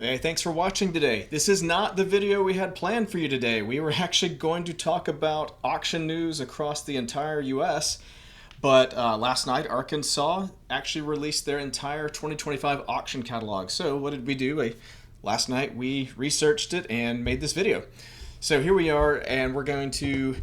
Hey, thanks for watching today. This is not the video we had planned for you today. We were actually going to talk about auction news across the entire US, but last night Arkansas actually released their entire 2025 auction catalog. So what did we do? Last night we researched it and made this video. So here we are, and we're going to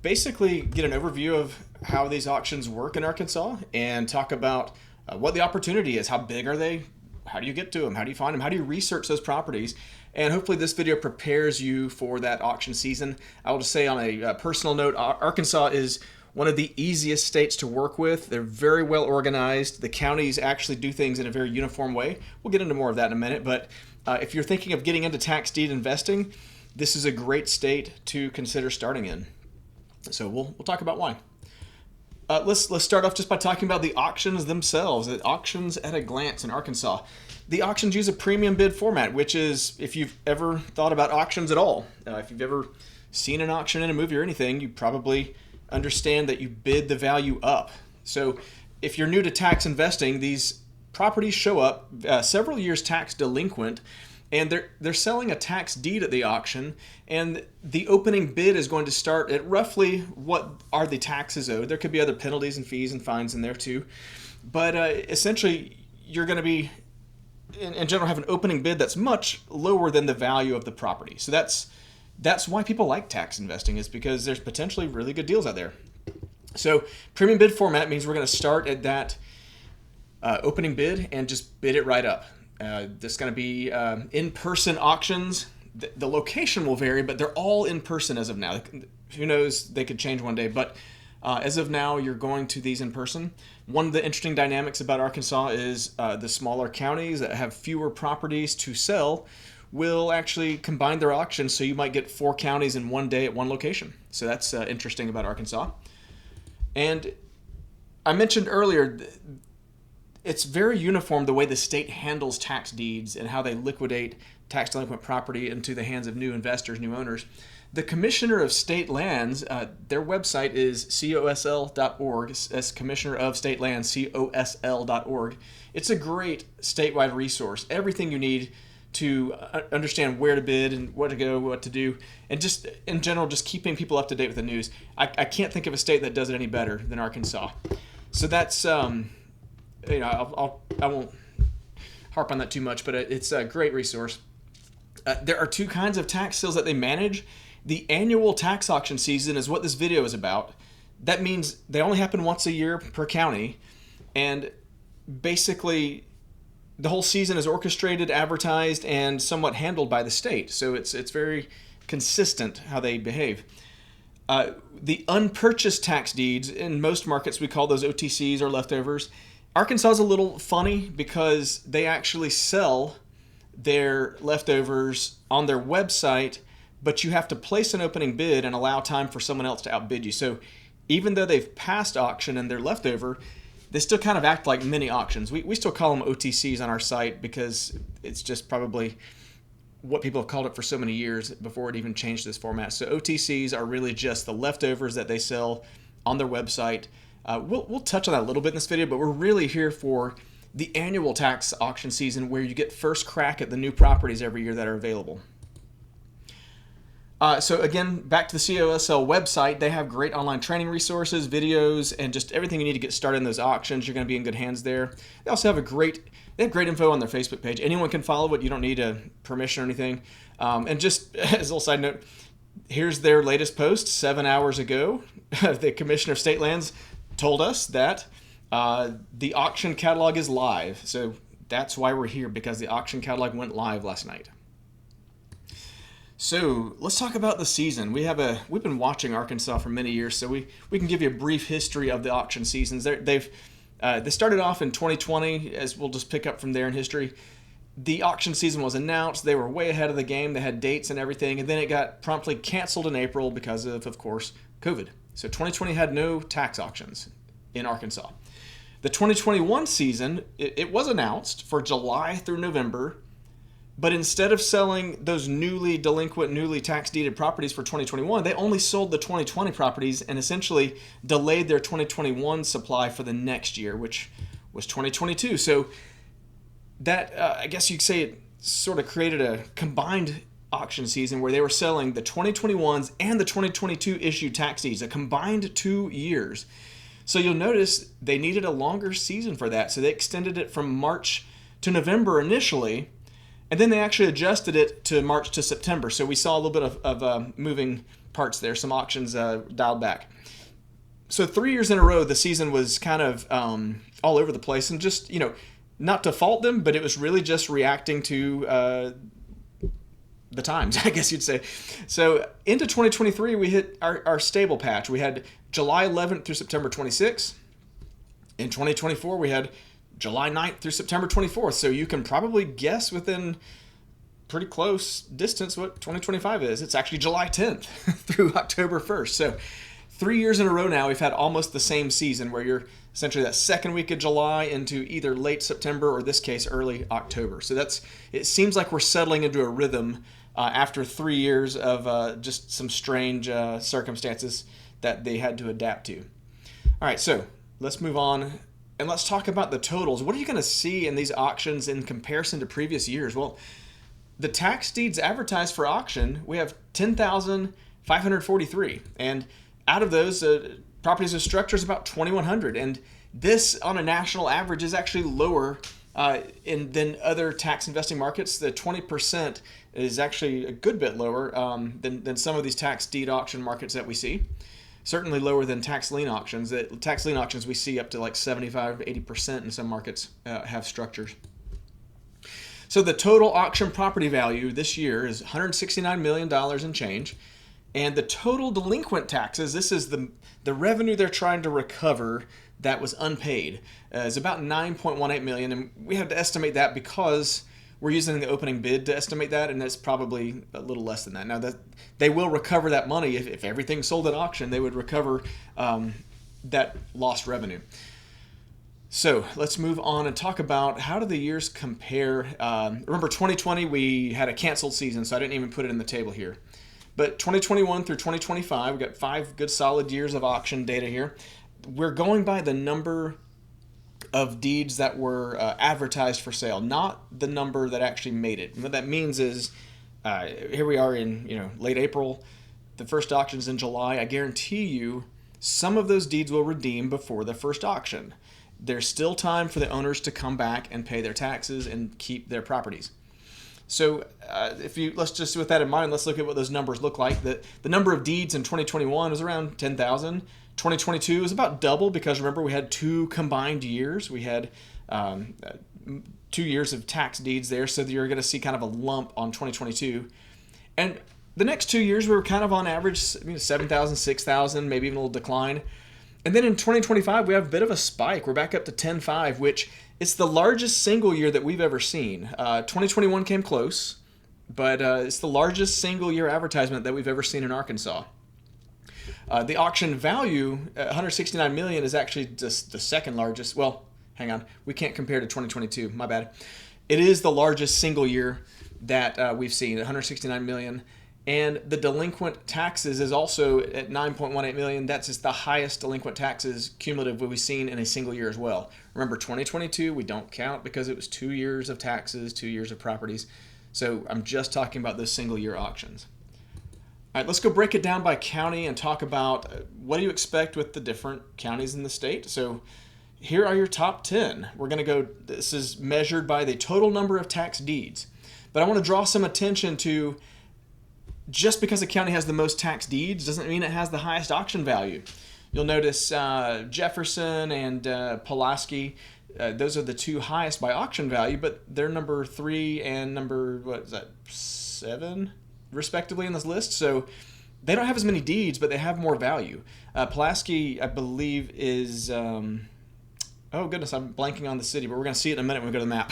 basically get an overview of how these auctions work in Arkansas and talk about what the opportunity is. How big are they? How do you get to them? How do you find them? How do you research those properties? And hopefully this video prepares you for that auction season. I will just say on a personal note, Arkansas is one of the easiest states to work with. They're very well organized. The counties actually do things in a very uniform way. We'll get into more of that in a minute, but if you're thinking of getting into tax deed investing, this is a great state to consider starting in. So we'll talk about why. Let's start off just by talking about the auctions themselves. The auctions at a glance in Arkansas. The auctions use a premium bid format, which is, if you've ever thought about auctions at all, if you've ever seen an auction in a movie or anything, you probably understand that you bid the value up. So if you're new to tax investing, these properties show up several years tax delinquent, and they're selling a tax deed at the auction, and the opening bid is going to start at roughly what are the taxes owed. There could be other penalties and fees and fines in there too, but essentially you're going to be, in general, have an opening bid that's much lower than the value of the property. So that's why people like tax investing, is because there's potentially really good deals out there. So premium bid format means we're going to start at that opening bid and just bid it right up. There's going to be in-person auctions. The location will vary, but they're all in person as of now. Who knows, they could change one day, but as of now, you're going to these in person. One of the interesting dynamics about Arkansas is the smaller counties that have fewer properties to sell will actually combine their auctions, so you might get 4 counties in one day at one location. So that's interesting about Arkansas. And I mentioned earlier, it's very uniform the way the state handles tax deeds and how they liquidate tax delinquent property into the hands of new investors, new owners. The Commissioner of State Lands, their website is CoSL.org. That's Commissioner of State Lands, CoSL.org. It's a great statewide resource. Everything you need to understand where to bid and where to go, what to do, and just in general, just keeping people up to date with the news. I can't think of a state that does it any better than Arkansas. So that's I won't harp on that too much, but it's a great resource. There are 2 kinds of tax sales that they manage. The annual tax auction season is what this video is about. That means they only happen once a year per county, and basically the whole season is orchestrated, advertised, and somewhat handled by the state. So it's very consistent how they behave. The unpurchased tax deeds, in most markets we call those OTCs or leftovers. Arkansas is a little funny because they actually sell their leftovers on their website, but you have to place an opening bid and allow time for someone else to outbid you. So even though they've passed auction and they're leftover, they still kind of act like mini auctions. We still call them OTCs on our site because it's just probably what people have called it for so many years before it even changed this format. So OTCs are really just the leftovers that they sell on their website. We'll touch on that a little bit in this video, but we're really here for the annual tax auction season where you get first crack at the new properties every year that are available. So again, back to the CoSL website, they have great online training resources, videos, and just everything you need to get started in those auctions. You're going to be in good hands there. They also have great info on their Facebook page. Anyone can follow it. You don't need a permission or anything. And just as a little side note, here's their latest post 7 hours ago. The Commissioner of State Lands told us that the auction catalog is live. So that's why we're here, because the auction catalog went live last night. So let's talk about the season. We've been watching Arkansas for many years, so we can give you a brief history of the auction seasons. They started off in 2020, as we'll just pick up from there in history. The auction season was announced. They were way ahead of the game. They had dates and everything, and then it got promptly canceled in April because of course, COVID. So 2020 had no tax auctions in Arkansas. The 2021 season, it was announced for July through November, but instead of selling those newly delinquent, newly tax deeded properties for 2021, they only sold the 2020 properties and essentially delayed their 2021 supply for the next year, which was 2022. So that, I guess you'd say sort of created a combined auction season where they were selling the 2021s and the 2022 issued tax deeds, a combined 2 years. So you'll notice they needed a longer season for that, so they extended it from March to November initially, and then they actually adjusted it to March to September. So we saw a little bit of moving parts there, some auctions dialed back. So 3 years in a row, the season was kind of all over the place, and just, not to fault them, but it was really just reacting to the times, I guess you'd say. So into 2023, we hit our stable patch. We had July 11th through September 26th. In 2024, we had July 9th through September 24th. So you can probably guess within pretty close distance what 2025 is. It's actually July 10th through October 1st. So 3 years in a row now, we've had almost the same season where you're essentially that second week of July into either late September or, this case, early October. So it seems like we're settling into a rhythm after 3 years of just some strange circumstances that they had to adapt to. All right, so let's move on and let's talk about the totals. What are you going to see in these auctions in comparison to previous years? Well, the tax deeds advertised for auction, we have 10,543, and out of those, properties with structures about 2,100, and this on a national average is actually lower than other tax investing markets. The 20% is actually a good bit lower than some of these tax deed auction markets that we see. Certainly lower than tax lien auctions. Tax lien auctions we see up to like 75 to 80% in some markets have structures. So the total auction property value this year is $169 million and change. And the total delinquent taxes, this is the revenue they're trying to recover that was unpaid, is about $9.18 million. And we have to estimate that because we're using the opening bid to estimate that, and it's probably a little less than that. Now, that they will recover that money. If everything sold at auction, they would recover that lost revenue. So let's move on and talk about how do the years compare. Remember, 2020, we had a canceled season, so I didn't even put it in the table here. But 2021 through 2025, we've got 5 good solid years of auction data here. We're going by the number of deeds that were advertised for sale, not the number that actually made it. And what that means is, here we are in late April, the first auction's in July. I guarantee you some of those deeds will redeem before the first auction. There's still time for the owners to come back and pay their taxes and keep their properties. So let's just, with that in mind, let's look at what those numbers look like. The number of deeds in 2021 was around 10,000. 2022 was about double because, remember, we had 2 combined years. We had 2 years of tax deeds there, so you're going to see kind of a lump on 2022. And the next 2 years, we were kind of on average 7,000, 6,000, maybe even a little decline. And then in 2025, we have a bit of a spike. We're back up to 10.5, which it's the largest single year that we've ever seen. 2021 came close, but it's the largest single year advertisement that we've ever seen in Arkansas. The auction value, $169 million, is actually just the second largest. Well, hang on. We can't compare to 2022. My bad. It is the largest single year that we've seen, $169 million. And the delinquent taxes is also at $9.18 million. That's just the highest delinquent taxes cumulative we've seen in a single year as well. Remember, 2022, we don't count because it was 2 years of taxes, 2 years of properties. So I'm just talking about those single year auctions. All right, let's go break it down by county and talk about what do you expect with the different counties in the state. So here are your top 10. We're going to go, this is measured by the total number of tax deeds. But I want to draw some attention to, just because a county has the most tax deeds doesn't mean it has the highest auction value. You'll notice Jefferson and Pulaski, those are the 2 highest by auction value, but they're number 3 and number, 7, respectively, in this list. So they don't have as many deeds, but they have more value. Pulaski, I believe, is, oh goodness, I'm blanking on the city, but we're going to see it in a minute when we go to the map.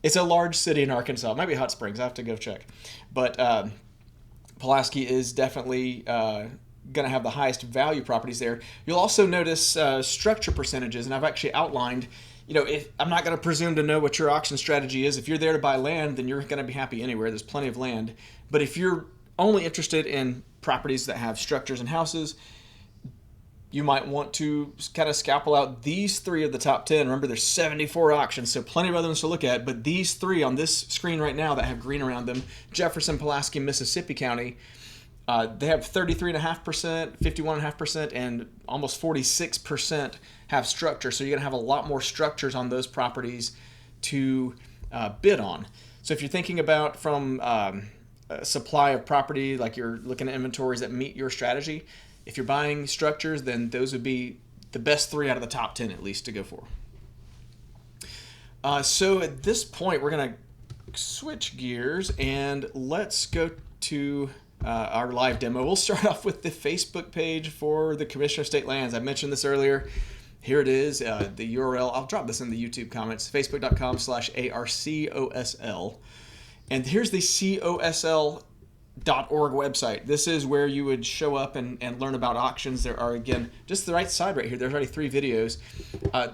It's a large city in Arkansas. It might be Hot Springs. I have to go check. But Pulaski is definitely going to have the highest value properties there. You'll also notice structure percentages, and I've actually outlined, if I'm not going to presume to know what your auction strategy is. If you're there to buy land, then you're going to be happy anywhere. There's plenty of land. But if you're only interested in properties that have structures and houses, you might want to kind of scalpel out these 3 of the top 10. Remember, there's 74 auctions, so plenty of other ones to look at, but these 3 on this screen right now that have green around them, Jefferson, Pulaski, Mississippi County, they have 33.5%, 51.5%, and almost 46% have structure. So you're going to have a lot more structures on those properties to bid on. So if you're thinking about from a supply of property, like you're looking at inventories that meet your strategy, if you're buying structures, then those would be the best 3 out of the top 10 at least to go for. So at this point, we're going to switch gears and let's go to our live demo. We'll start off with the Facebook page for the Commissioner of State Lands. I mentioned this earlier. Here it is, the URL. I'll drop this in the YouTube comments, facebook.com/ARCOSL. And here's the COSL.org website. This is where you would show up and learn about auctions. There are, again, just the right side right here, there's already 3 videos.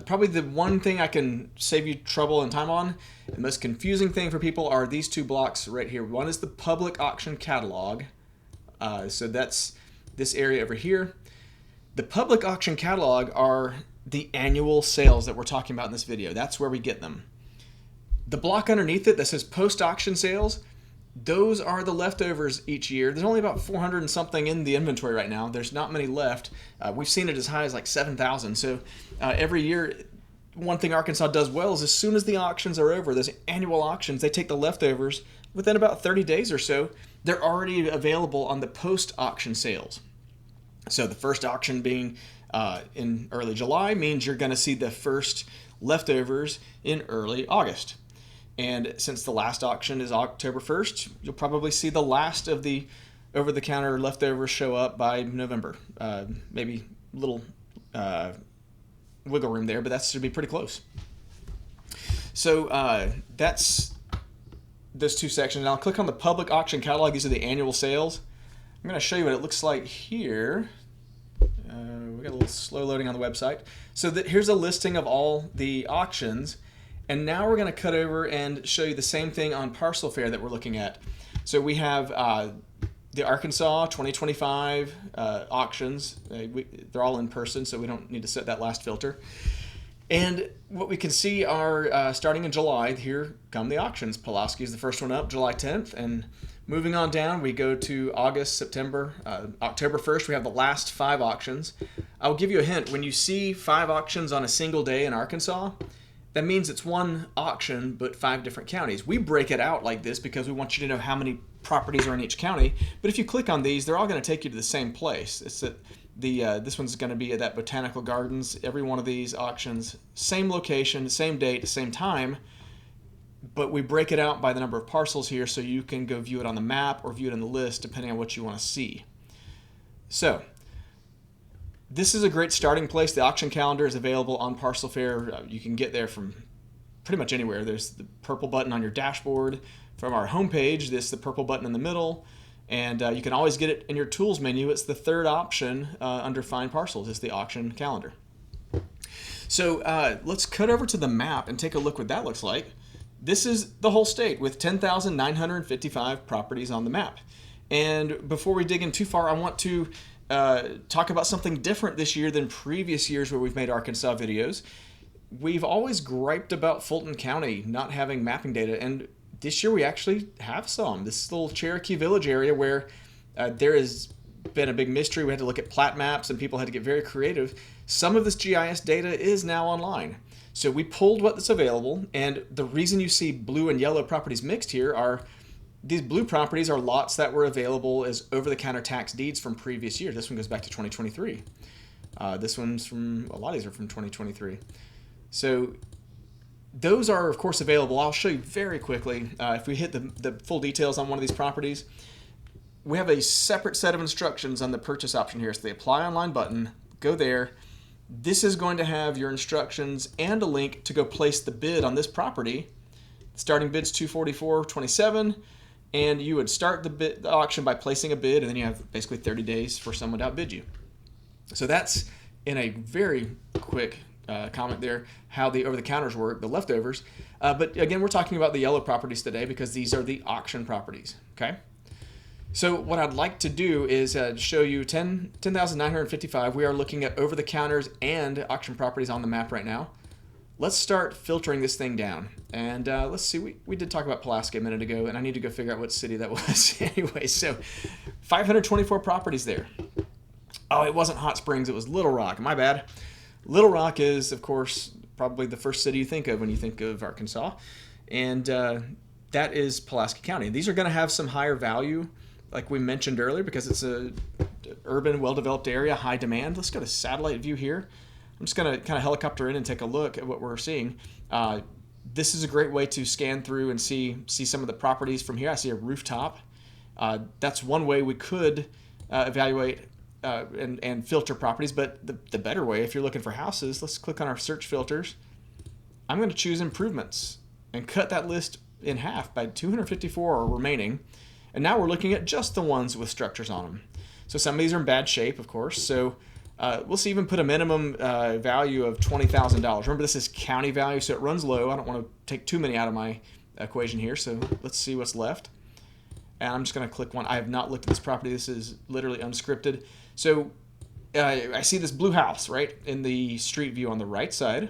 Probably the one thing I can save you trouble and time on, the most confusing thing for people are these 2 blocks right here. One is the public auction catalog. So that's this area over here. The public auction catalog are the annual sales that we're talking about in this video. That's where we get them. The block underneath it that says post-auction sales, those are the leftovers each year. There's only about 400 and something in the inventory right now. There's not many left. We've seen it as high as like 7,000. So every year, one thing Arkansas does well is as soon as the auctions are over, those annual auctions, they take the leftovers. Within about 30 days or so, they're already available on the post-auction sales. So the first auction being in early July means you're going to see the first leftovers in early August. And since the last auction is October 1st, you'll probably see the last of the over-the-counter leftovers show up by November. Maybe a little wiggle room there, but that should be pretty close. So that's those 2 sections. And I'll click on the public auction catalog. These are the annual sales. I'm going to show you what it looks like here. We got a little slow loading on the website. So here's a listing of all the auctions. And now we're going to cut over and show you the same thing on Parcel Fair that we're looking at. So we have the Arkansas 2025 auctions. They're all in person, so we don't need to set that last filter. And what we can see are starting in July, here come the auctions. Pulaski is the first one up, July 10th. And moving on down, we go to August, September, October 1st, we have the last 5 auctions. I'll give you a hint. When you see 5 auctions on a single day in Arkansas, that means it's one auction, but 5 different counties. We break it out like this because we want you to know how many properties are in each county. But if you click on these, they're all going to take you to the same place. It's that this one's going to be at that Botanical Gardens. Every one of these auctions, same location, same date, same time. But we break it out by the number of parcels here so you can go view it on the map or view it in the list depending on what you want to see. So this is a great starting place. The auction calendar is available on Parcel Fair. You can get there from pretty much anywhere. There's the purple button on your dashboard. From our homepage, this is the purple button in the middle. And you can always get it in your tools menu. It's the 3rd option under Find Parcels. It's the auction calendar. So let's cut over to the map and take a look what that looks like. This is the whole state with 10,955 properties on the map. And before we dig in too far, I want to talk about something different this year than previous years where we've made Arkansas videos. We've always griped about Fulton County not having mapping data, and this year we actually have some. This little Cherokee Village area where there has been a big mystery. We had to look at plat maps and people had to get very creative. Some of this GIS data is now online. So we pulled what's available, and the reason you see blue and yellow properties mixed here are these blue properties are lots that were available as over-the-counter tax deeds from previous years. This one goes back to 2023. This one's from, a lot of these are from 2023. So those are, of course, available. I'll show you very quickly. If we hit the full details on one of these properties, we have a separate set of instructions on the purchase option here. So the Apply Online button, go there. This is going to have your instructions and a link to go place the bid on this property. Starting bid's $244.27, and you would start the auction by placing a bid, and then you have basically 30 days for someone to outbid you. So that's in a very quick comment there, how the over-the-counters work, the leftovers. But again, we're talking about the yellow properties today because these are the auction properties, okay? So what I'd like to do is show you 10,955. We are looking at over-the-counters and auction properties on the map right now. Let's start filtering this thing down. And let's see, we did talk about Pulaski a minute ago, and I need to go figure out what city that was. Anyway, so 524 properties there. Oh, it wasn't Hot Springs, it was Little Rock. My bad. Little Rock is, of course, probably the first city you think of when you think of Arkansas. And that is Pulaski County. These are going to have some higher value, like we mentioned earlier, because it's a urban, well-developed area, high demand. Let's go to satellite view here. I'm just going to kind of helicopter in and take a look at what we're seeing. This is a great way to scan through and see some of the properties from here. I see a rooftop. That's one way we could evaluate and filter properties, but the better way, if you're looking for houses, let's click on our search filters. I'm going to choose improvements and cut that list in half by 254 are remaining. And now we're looking at just the ones with structures on them. So some of these are in bad shape, of course. So we'll see, even put a minimum value of $20,000. Remember, this is county value, so it runs low. I don't want to take too many out of my equation here. So let's see what's left. And I'm just going to click one. I have not looked at this property. This is literally unscripted. So I see this blue house right in the street view on the right side.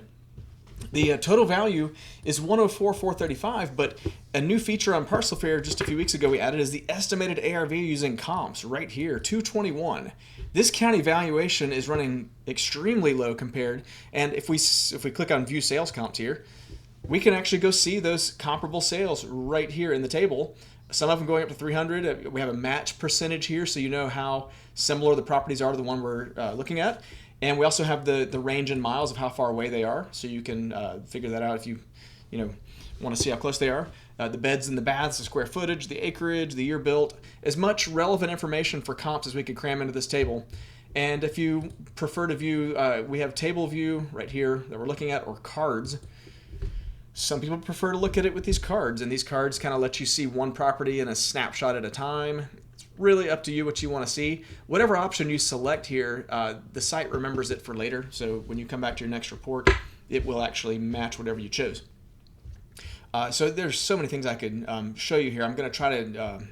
The total value is $104,435, but a new feature on Parcel Fair just a few weeks ago we added is the estimated ARV using comps right here, 221. This county valuation is running extremely low compared, and if we click on View Sales Comps here, we can actually go see those comparable sales right here in the table. Some of them going up to 300. We have a match percentage here, so you know how similar the properties are to the one we're looking at. And we also have the range in miles of how far away they are, so you can figure that out if you want to see how close they are. The beds and the baths, the square footage, the acreage, the year built, as much relevant information for comps as we could cram into this table. And if you prefer to view, we have table view right here that we're looking at, or cards. Some people prefer to look at it with these cards, and these cards kind of let you see one property in a snapshot at a time. It's really up to you what you want to see. Whatever option you select here, the site remembers it for later, so when you come back to your next report, it will actually match whatever you chose. So there's so many things I could show you here. I'm going to try to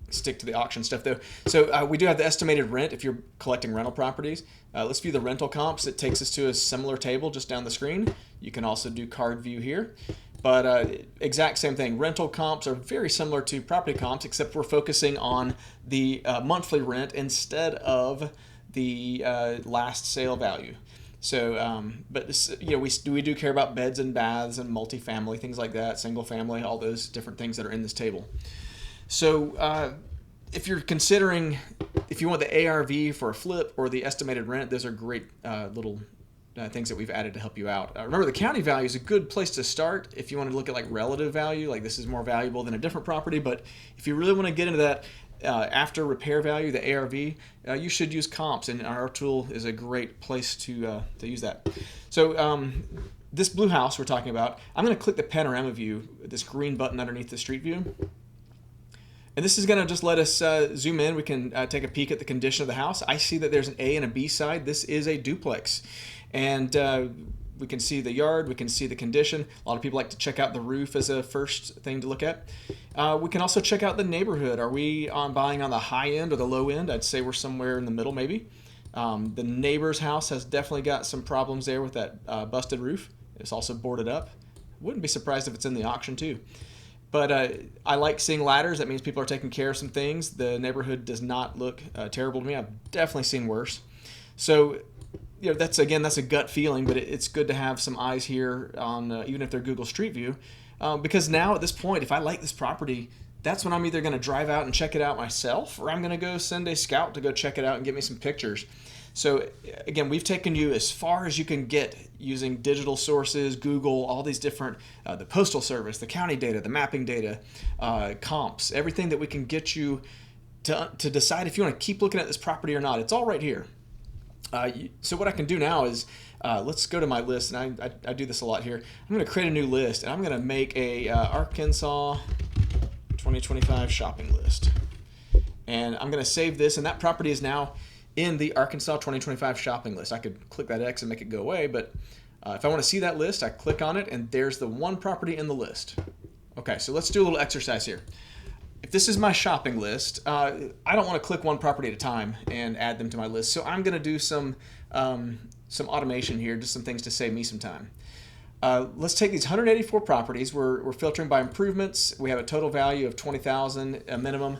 stick to the auction stuff though. So we do have the estimated rent if you're collecting rental properties. Let's view the rental comps. It takes us to a similar table just down the screen. You can also do card view here. But exact same thing. Rental comps are very similar to property comps, except we're focusing on the monthly rent instead of the last sale value. So, but we do care about beds and baths and multifamily, things like that, single family, all those different things that are in this table. So if you're considering, if you want the ARV for a flip or the estimated rent, those are great little things that we've added to help you out. Remember, the county value is a good place to start if you want to look at like relative value, like this is more valuable than a different property. But if you really want to get into that after repair value, the ARV, you should use comps, and our tool is a great place to use that. So this blue house we're talking about, I'm going to click the panorama view, this green button underneath the street view. And this is going to just let us zoom in. We can take a peek at the condition of the house. I see that there's an A and a B side. This is a duplex. And we can see the yard. We can see the condition. A lot of people like to check out the roof as a first thing to look at. We can also check out the neighborhood. Are we buying on the high end or the low end? I'd say we're somewhere in the middle maybe. The neighbor's house has definitely got some problems there with that busted roof. It's also boarded up. Wouldn't be surprised if it's in the auction too. But I like seeing ladders. That means people are taking care of some things. The neighborhood does not look terrible to me. I've definitely seen worse. So, that's a gut feeling, but it's good to have some eyes here on, even if they're Google Street View, because now at this point, if I like this property, that's when I'm either going to drive out and check it out myself, or I'm going to go send a scout to go check it out and get me some pictures. So again, we've taken you as far as you can get using digital sources, Google, all these different, the Postal Service, the county data, the mapping data, comps, everything that we can get you to decide if you want to keep looking at this property or not. It's all right here. So what I can do now is, let's go to my list, and I do this a lot here. I'm going to create a new list, and I'm going to make a Arkansas 2025 shopping list. And I'm going to save this, and that property is now in the Arkansas 2025 shopping list. I could click that X and make it go away, but if I want to see that list, I click on it, and there's the one property in the list. Okay, so let's do a little exercise here. if this is my shopping list, I don't want to click one property at a time and add them to my list. So I'm going to do some automation here, just some things to save me some time. Let's take these 184 properties. We're filtering by improvements. We have a total value of 20,000 a minimum.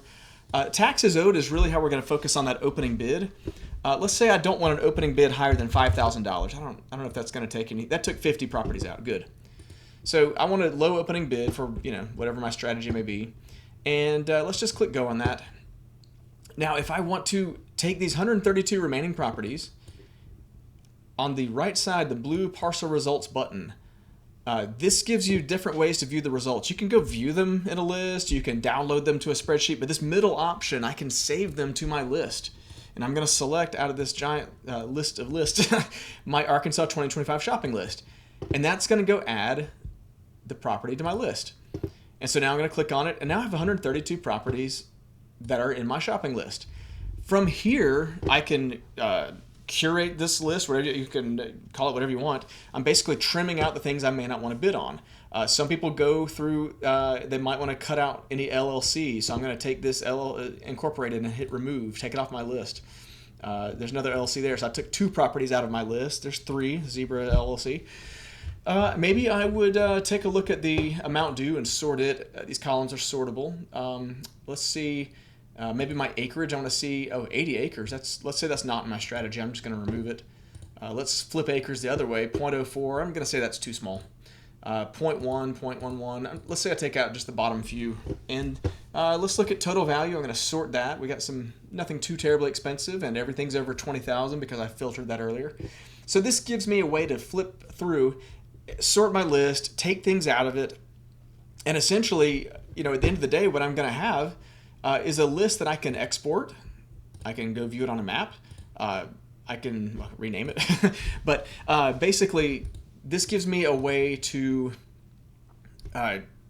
Taxes owed is really how we're going to focus on that opening bid. Let's say I don't want an opening bid higher than $5,000. I don't know if that's going to take any. That took 50 properties out. Good. So I want a low opening bid for whatever my strategy may be, and let's just click go on that. Now, if I want to take these 132 remaining properties, on the right side, the blue parcel results button. This gives you different ways to view the results. You can go view them in a list, you can download them to a spreadsheet, but this middle option, I can save them to my list. And I'm going to select out of this giant list of lists my Arkansas 2025 shopping list. And that's going to go add the property to my list. And so now I'm going to click on it, and now I have 132 properties that are in my shopping list. From here, I can curate this list, whatever you can call it, whatever you want. I'm basically trimming out the things I may not want to bid on. Some people go through, they might want to cut out any LLC, so I'm going to take this incorporated and hit remove, take it off my list. There's another LLC there, so I took 2 properties out of my list. There's 3, Zebra LLC. Maybe I would take a look at the amount due and sort it. These columns are sortable. Let's see. Maybe my acreage, I want to see, 80 acres. Let's say that's not in my strategy. I'm just going to remove it. Let's flip acres the other way. 0.04, I'm going to say that's too small. 0.1, 0.11. Let's say I take out just the bottom few. And let's look at total value. I'm going to sort that. We got nothing too terribly expensive, and everything's over 20,000 because I filtered that earlier. So this gives me a way to flip through, sort my list, take things out of it, and essentially, at the end of the day, what I'm going to have is a list that I can export. I can go view it on a map. I can rename it. But basically, this gives me a way to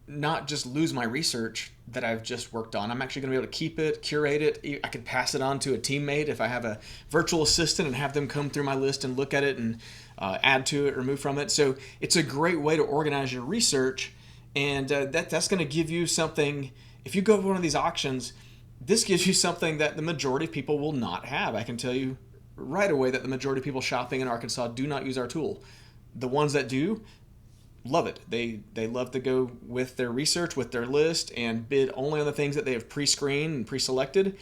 not just lose my research that I've just worked on. I'm actually going to be able to keep it, curate it. I can pass it on to a teammate if I have a virtual assistant and have them come through my list and look at it and add to it, remove from it. So it's a great way to organize your research, and that's going to give you something. If you go to one of these auctions, this gives you something that the majority of people will not have. I can tell you right away that the majority of people shopping in Arkansas do not use our tool. The ones that do, love it. They love to go with their research, with their list, and bid only on the things that they have pre-screened and pre-selected.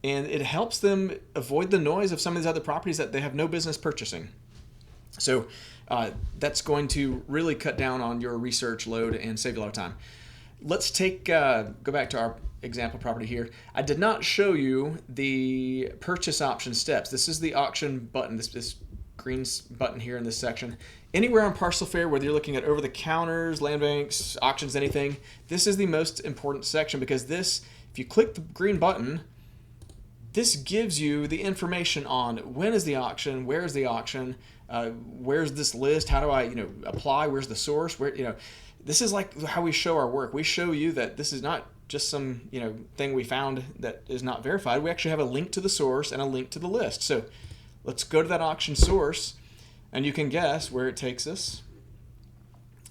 And it helps them avoid the noise of some of these other properties that they have no business purchasing. So that's going to really cut down on your research load and save you a lot of time. Let's go back to our example property here. I did not show you the purchase option steps. This is the auction button, this green button here in this section. Anywhere on Parcel Fair, whether you're looking at over the counters, land banks, auctions, anything, this is the most important section, because this, if you click the green button, this gives you the information on when is the auction, where is the auction, where's this list, how do I apply, where's the source, this is like how we show our work. We show you that this is not just some thing we found that is not verified. We actually have a link to the source and a link to the list. So let's go to that auction source, and you can guess where it takes us.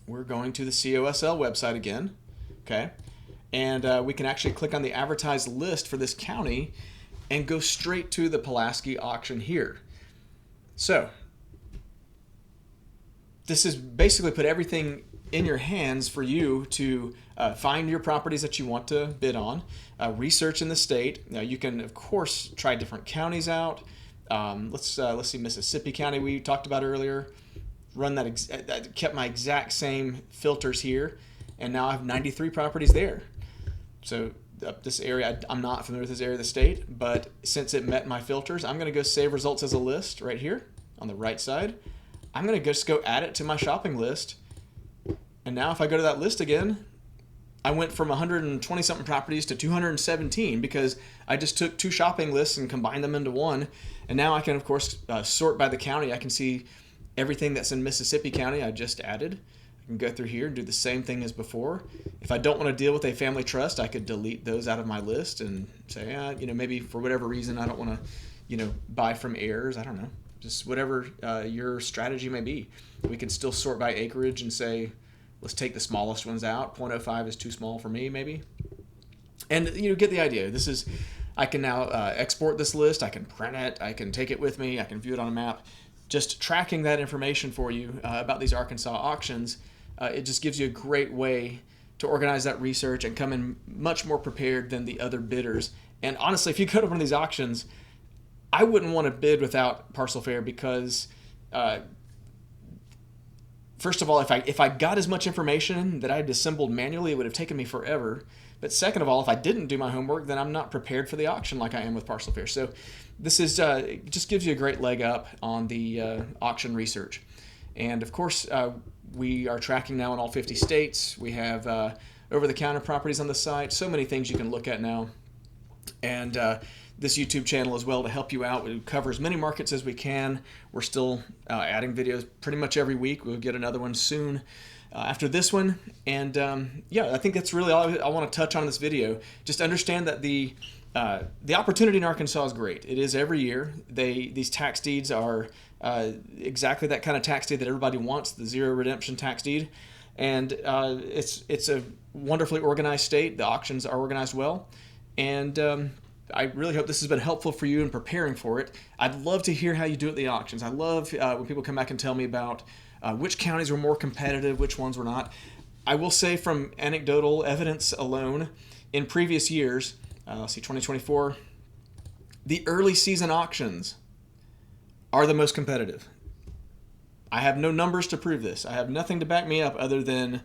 We're going to the CoSL website again, okay? And we can actually click on the advertised list for this county and go straight to the Pulaski auction here. So this is basically put everything in your hands for you to find your properties that you want to bid on, research in the state. Now you can, of course, try different counties out. Let's see, Mississippi County we talked about earlier. Run that, kept my exact same filters here, and now I have 93 properties there. So this area, I'm not familiar with this area of the state, but since it met my filters, I'm going to go save results as a list right here on the right side. I'm going to just go add it to my shopping list. And now if I go to that list again, I went from 120 something properties to 217 because I just took 2 shopping lists and combined them into one. And now I can, of course, sort by the county. I can see everything that's in Mississippi County I just added. I can go through here and do the same thing as before. If I don't want to deal with a family trust, I could delete those out of my list and say, maybe for whatever reason I don't want to, buy from heirs. I don't know. Just whatever your strategy may be. We can still sort by acreage and say, let's take the smallest ones out. 0.05 is too small for me, maybe. And get the idea. This is, I can now export this list. I can print it. I can take it with me. I can view it on a map. Just tracking that information for you about these Arkansas auctions, it just gives you a great way to organize that research and come in much more prepared than the other bidders. And honestly, if you go to one of these auctions, I wouldn't want to bid without Parcel Fair because, first of all, if I got as much information that I had assembled manually, it would have taken me forever. But second of all, if I didn't do my homework, then I'm not prepared for the auction like I am with Parcel Fair. So this is it just gives you a great leg up on the auction research. And of course, we are tracking now in all 50 states. We have over-the-counter properties on the site. So many things you can look at now. And this YouTube channel as well to help you out. We cover as many markets as we can. We're still adding videos pretty much every week. We'll get another one soon after this one. And yeah, I think that's really all I want to touch on in this video. Just understand that the opportunity in Arkansas is great. It is every year. These tax deeds are exactly that kind of tax deed that everybody wants, the zero redemption tax deed. And it's a wonderfully organized state. The auctions are organized well. And I really hope this has been helpful for you in preparing for it. I'd love to hear how you do at the auctions. I love when people come back and tell me about which counties were more competitive, which ones were not. I will say from anecdotal evidence alone, in previous years, let's see, 2024, the early season auctions are the most competitive. I have no numbers to prove this. I have nothing to back me up other than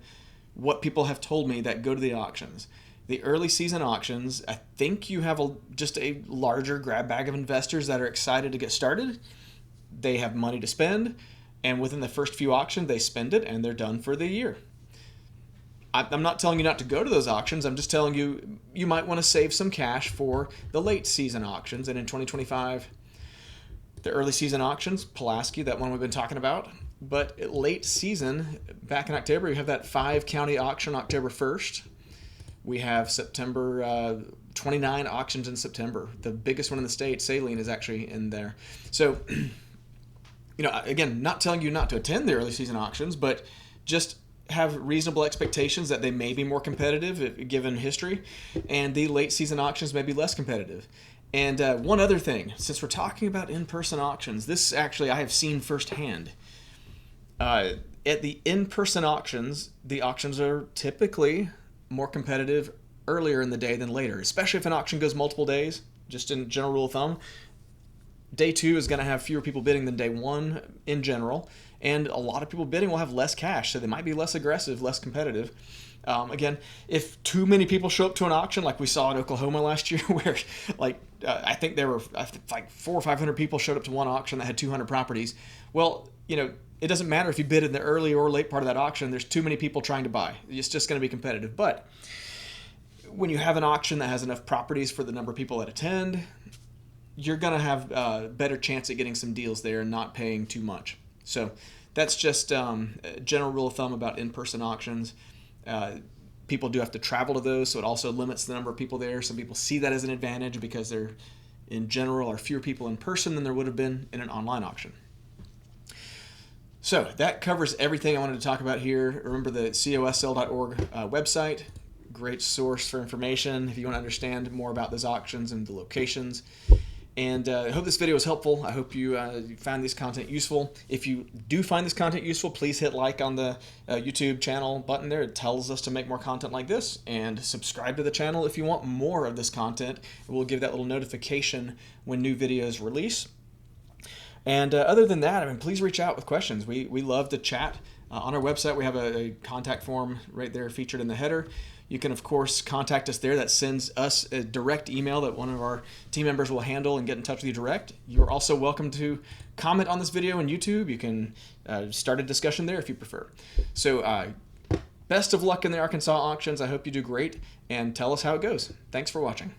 what people have told me that go to the auctions. The early season auctions, I think you have just a larger grab bag of investors that are excited to get started. They have money to spend, and within the first few auctions, they spend it, and they're done for the year. I'm not telling you not to go to those auctions. I'm just telling you, you might want to save some cash for the late season auctions. And in 2025, the early season auctions, Pulaski, that one we've been talking about. But late season, back in October, you have that 5-county auction October 1st. We have September 29 auctions in September. The biggest one in the state, Saline, is actually in there. So, again, not telling you not to attend the early season auctions, but just have reasonable expectations that they may be more competitive given history, and the late season auctions may be less competitive. And one other thing, since we're talking about in-person auctions, this actually I have seen firsthand. At the in-person auctions, the auctions are typically more competitive earlier in the day than later, especially if an auction goes multiple days. Just in general rule of thumb, day 2 is going to have fewer people bidding than day 1 in general, and a lot of people bidding will have less cash, so they might be less aggressive, less competitive. Again, if too many people show up to an auction like we saw in Oklahoma last year, where I think there were like 400 or 500 people showed up to one auction that had 200 properties. Well, it doesn't matter if you bid in the early or late part of that auction. There's too many people trying to buy. It's just going to be competitive. But when you have an auction that has enough properties for the number of people that attend, you're going to have a better chance at getting some deals there and not paying too much. So that's just a general rule of thumb about in-person auctions. People do have to travel to those, so it also limits the number of people there. Some people see that as an advantage because there, in general, are fewer people in person than there would have been in an online auction. So that covers everything I wanted to talk about here. Remember the CoSL.org website, great source for information if you want to understand more about those auctions and the locations. And I hope this video was helpful. I hope you found this content useful. If you do find this content useful, please hit like on the YouTube channel button there. It tells us to make more content like this. And subscribe to the channel if you want more of this content. We'll give that little notification when new videos release. And other than that, please reach out with questions. We love to chat. On our website, we have a contact form right there featured in the header. You can, of course, contact us there. That sends us a direct email that one of our team members will handle and get in touch with you direct. You're also welcome to comment on this video on YouTube. You can start a discussion there if you prefer. So best of luck in the Arkansas auctions. I hope you do great, and tell us how it goes. Thanks for watching.